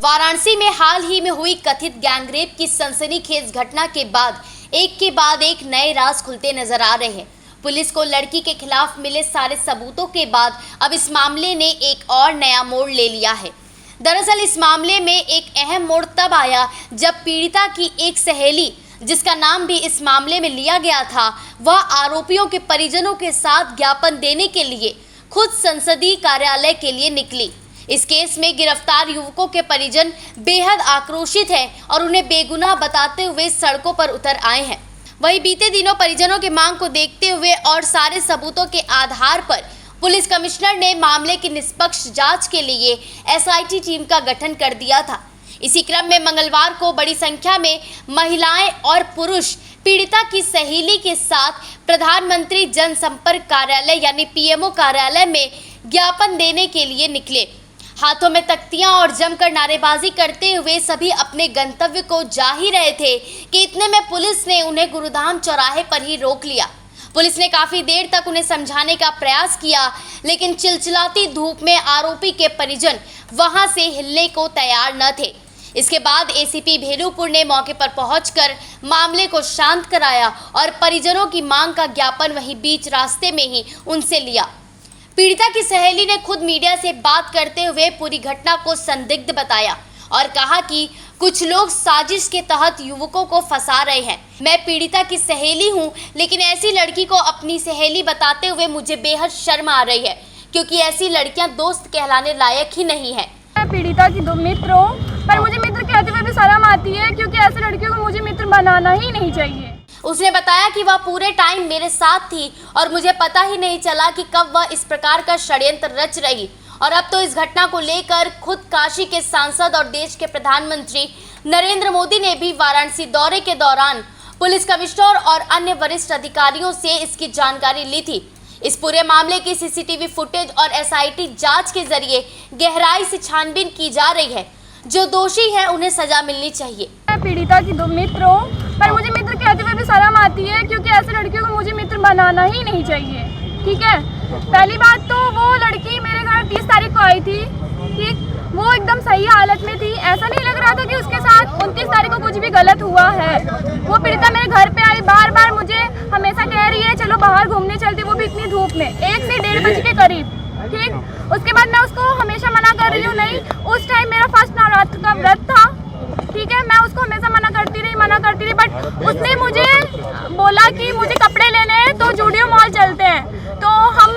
वाराणसी में हाल ही में हुई कथित गैंगरेप की सनसनीखेज घटना के बाद एक नए राज खुलते नजर आ रहे हैं। पुलिस को लड़की के खिलाफ मिले सारे सबूतों के बाद अब इस मामले ने एक और नया मोड़ ले लिया है। दरअसल इस मामले में एक अहम मोड़ तब आया जब पीड़िता की एक सहेली, जिसका नाम भी इस मामले में लिया गया था, वह आरोपियों के परिजनों के साथ ज्ञापन देने के लिए खुद संसदीय कार्यालय के लिए निकली। इस केस में गिरफ्तार युवकों के परिजन बेहद आक्रोशित हैं और उन्हें बेगुनाह बताते हुए सड़कों पर उतर आए हैं। वहीं बीते दिनों परिजनों की मांग को देखते हुए और सारे सबूतों के आधार पर पुलिस कमिश्नर ने मामले की निष्पक्ष जांच के लिए एसआईटी टीम का गठन कर दिया था। इसी क्रम में मंगलवार को बड़ी संख्या में महिलाएं और पुरुष पीड़िता की सहेली के साथ प्रधानमंत्री जनसंपर्क कार्यालय यानी पीएमओ कार्यालय में ज्ञापन देने के लिए निकले। हाथों में तख्तियां और जमकर नारेबाजी करते हुए सभी अपने गंतव्य को जा ही रहे थे कि इतने में पुलिस ने उन्हें गुरुधाम चौराहे पर ही रोक लिया। पुलिस ने काफी देर तक उन्हें समझाने का प्रयास किया, लेकिन चिलचिलाती धूप में आरोपी के परिजन वहां से हिलने को तैयार न थे। इसके बाद एसीपी भेलूपुर ने मौके पर पहुंचकर मामले को शांत कराया और परिजनों की मांग का ज्ञापन वहीं बीच रास्ते में ही उनसे लिया। पीड़िता की सहेली ने खुद मीडिया से बात करते हुए पूरी घटना को संदिग्ध बताया और कहा कि कुछ लोग साजिश के तहत युवकों को फंसा रहे हैं। मैं पीड़िता की सहेली हूं, लेकिन ऐसी लड़की को अपनी सहेली बताते हुए मुझे बेहद शर्म आ रही है, क्योंकि ऐसी लड़कियां दोस्त कहलाने लायक ही नहीं है। मैं पीड़िता की मित्र हूँ, पर मुझे मित्र कहते हुए भी शर्म आती है, क्योंकि ऐसी लड़कियों को मुझे मित्र बनाना ही नहीं चाहिए। उसने बताया कि वह पूरे टाइम मेरे साथ थी और मुझे पता ही नहीं चला कि कब वह इस प्रकार का षड्यंत्र रच रही। और अब तो इस घटना को लेकर खुद काशी के सांसद और देश के प्रधानमंत्री नरेंद्र मोदी ने भी वाराणसी दौरे के दौरान पुलिस कमिश्नर और अन्य वरिष्ठ अधिकारियों से इसकी जानकारी ली थी। इस पूरे मामले की सीसीटीवी फुटेज और एसआईटी जांच के जरिए गहराई से छानबीन की जा रही है। जो दोषी है उन्हें सजा मिलनी चाहिए। मैं पीड़िता की मित्र हूँ, पर मुझे मित्र कहते हुए भी शर्म आती है, क्योंकि ऐसी लड़कियों को मुझे मित्र बनाना ही नहीं चाहिए। ठीक है, पहली बात तो वो लड़की मेरे घर 30 तारीख को आई थी। ठीक, वो एकदम सही हालत में थी। ऐसा नहीं लग रहा था कि उसके साथ 29 तारीख को कुछ भी गलत हुआ है। वो पीड़िता मेरे घर पे आई, बार बार मुझे हमेशा कह रही है चलो बाहर घूमने चलते, वो भी इतनी धूप में 1 से 1:30 बजे के करीब। ठीक, उसके बाद मैं उसको हमेशा मना कर रही हूँ, नहीं, उस टाइम मेरा फर्स्ट नवरात्र का व्रत था। ठीक है, मैं उसको हमेशा मना करती रही, बट उसने मुझे बोला कि मुझे कपड़े लेने हैं तो जूडियो मॉल चलते हैं। तो हम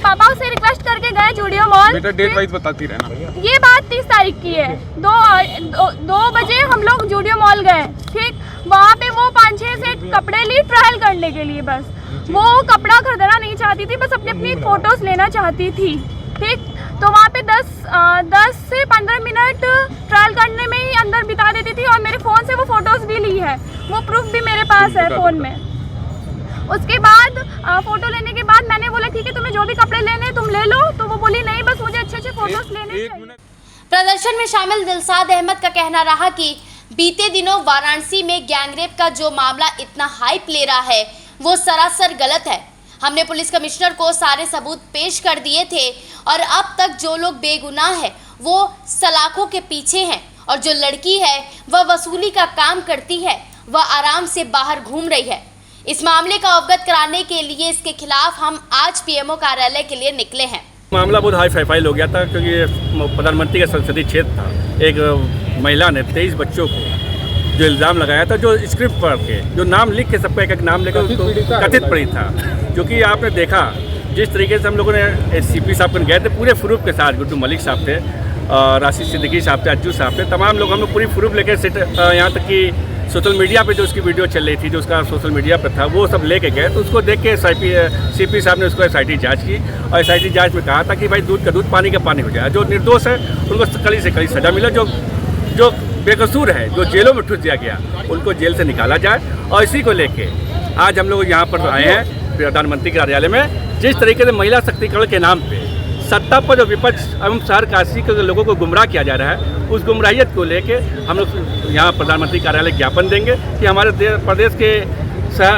पापा से रिक्वेस्ट करके गए जूडियो मॉल। बेटा डेट वाइज बताती रहना। ये बात 30 तारीख की है। 2 बजे हम लोग जूडियो मॉल गए। ठीक, वहाँ पे वो 5-6 सेट कपड़े ली ट्रायल करने के लिए। बस वो कपड़ा खरीदना नहीं चाहती थी, बस अपनी फोटोज लेना चाहती थी। ठीक, तो वहाँ पे 10 से 15 मिनट ट्रायल करने में ही अंदर बिता देती थी और मेरे फ़ोन से वो फ़ोटोज़ भी ली है, वो प्रूफ भी मेरे पास है फ़ोन में। उसके बाद फ़ोटो लेने के बाद मैंने बोला ठीक है, तुम्हें जो भी कपड़े लेने तुम ले लो, तो वो बोली नहीं, बस मुझे अच्छे फ़ोटोज़ लेने चाहिए। प्रदर्शन में शामिल दिलशाद अहमद का कहना रहा कि बीते दिनों वाराणसी में गैंगरेप का जो मामला इतना हाइप ले रहा है वो सरासर गलत है। हमने पुलिस कमिश्नर को सारे सबूत पेश कर दिए थे और अब तक जो लोग बेगुनाह हैं वो सलाखों के पीछे हैं और जो लड़की है वह वसूली का काम करती है, वह आराम से बाहर घूम रही है। इस मामले का अवगत कराने के लिए इसके खिलाफ हम आज पीएमओ कार्यालय के लिए निकले हैं। मामला बहुत हाई प्रोफाइल हो गया था, क्योंकि प्रधानमंत्री का संसदीय क्षेत्र था। एक महिला ने 23 बच्चों को जो इल्ज़ाम लगाया था, जो स्क्रिप्ट पढ़ के, जो नाम लिख के सबका एक नाम लेकर उसको कथित पड़ी था। क्योंकि आपने देखा जिस तरीके से हम लोगों ने सीपी साहब गए थे पूरे प्रूफ के साथ, गुड्डू मलिक साहब थे, राशिद सिद्दीकी साहब थे, अज्जू साहब थे, तमाम लोग हम लोग पूरी प्रूफ लेकर यहाँ तक कि सोशल मीडिया पे जो उसकी वीडियो चल रही थी, जो उसका सोशल मीडिया पर था, वो सब लेके गए। तो उसको देख के सीपी साहब ने उसको एसआईटी जांच की और एसआईटी जांच में कहा था कि भाई दूध का दूध पानी का पानी हो जाए। जो निर्दोष है उनको कड़ी से कड़ी सजा मिले, जो बेकसूर है, जो जेलों में ठूस दिया गया, उनको जेल से निकाला जाए। और इसी को लेके आज हम लोग यहाँ पर आए हैं प्रधानमंत्री कार्यालय में। जिस तरीके से महिला शक्तिकरण के नाम पे सत्ता पर जो विपक्ष एवं शहर काशी के लोगों को गुमराह किया जा रहा है, उस गुमराहियत को लेके हम लोग यहाँ प्रधानमंत्री कार्यालय ज्ञापन देंगे कि हमारे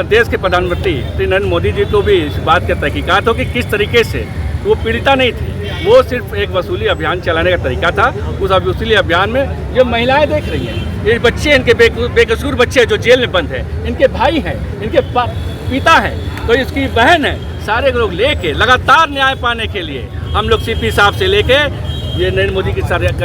देश के प्रधानमंत्री श्री नरेंद्र मोदी जी को भी इस बात की तहकीकात हो कि किस तरीके से वो पीड़िता नहीं थी, वो सिर्फ एक वसूली अभियान चलाने का तरीका था। उस वसूली अभियान में ये महिलाएं देख रही हैं, ये बच्चे, इनके बेकसूर बच्चे जो जेल में बंद हैं, इनके भाई हैं, इनके पिता हैं, तो इसकी बहन है, सारे लोग लेके लगातार न्याय पाने के लिए हम लोग सीपी साहब से लेके ये नरेंद्र मोदी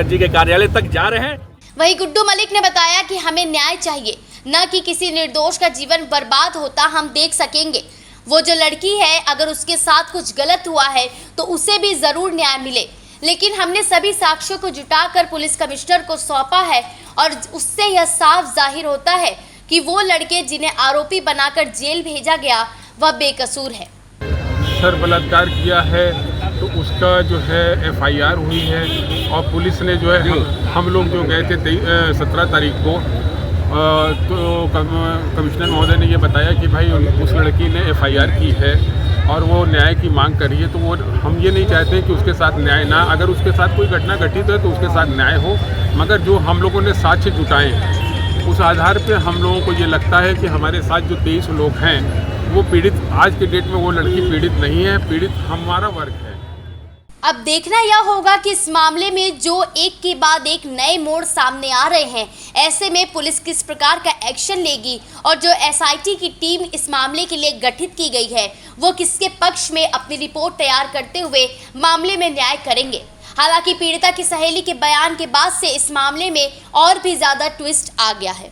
जी के कार्यालय तक जा रहे हैं। वहीं गुड्डू मलिक ने बताया कि हमें न्याय चाहिए, न कि किसी निर्दोष का जीवन बर्बाद होता हम देख सकेंगे। वो जो लड़की है, अगर उसके साथ कुछ गलत हुआ है तो उसे भी जरूर न्याय मिले, लेकिन हमने सभी साक्ष्यों को जुटाकर पुलिस कमिश्नर को सौंपा है और उससे यह साफ जाहिर होता है कि वो लड़के जिन्हें आरोपी बनाकर जेल भेजा गया वह बेकसूर है। सर बलात्कार किया है तो उसका जो है FIR हुई है और पुलिस ने जो है हम लोग जो गए थे 17 तारीख को, तो कमिश्नर महोदय ने ये बताया कि भाई उस लड़की ने FIR की है और वो न्याय की मांग कर रही है। तो वो हम ये नहीं चाहते कि उसके साथ न्याय ना, अगर उसके साथ कोई घटना घटित है तो उसके साथ न्याय हो, मगर जो हम लोगों ने साक्ष्य जुटाए उस आधार पे हम लोगों को ये लगता है कि हमारे साथ जो 23 लोग हैं वो पीड़ित, आज के डेट में वो लड़की पीड़ित नहीं है, पीड़ित हमारा वर्ग है। अब देखना यह होगा कि इस मामले में जो एक के बाद एक नए मोड़ सामने आ रहे हैं, ऐसे में पुलिस किस प्रकार का एक्शन लेगी और जो SIT की टीम इस मामले के लिए गठित की गई है वो किसके पक्ष में अपनी रिपोर्ट तैयार करते हुए मामले में न्याय करेंगे। हालांकि पीड़िता की सहेली के बयान के बाद से इस मामले में और भी ज्यादा ट्विस्ट आ गया है।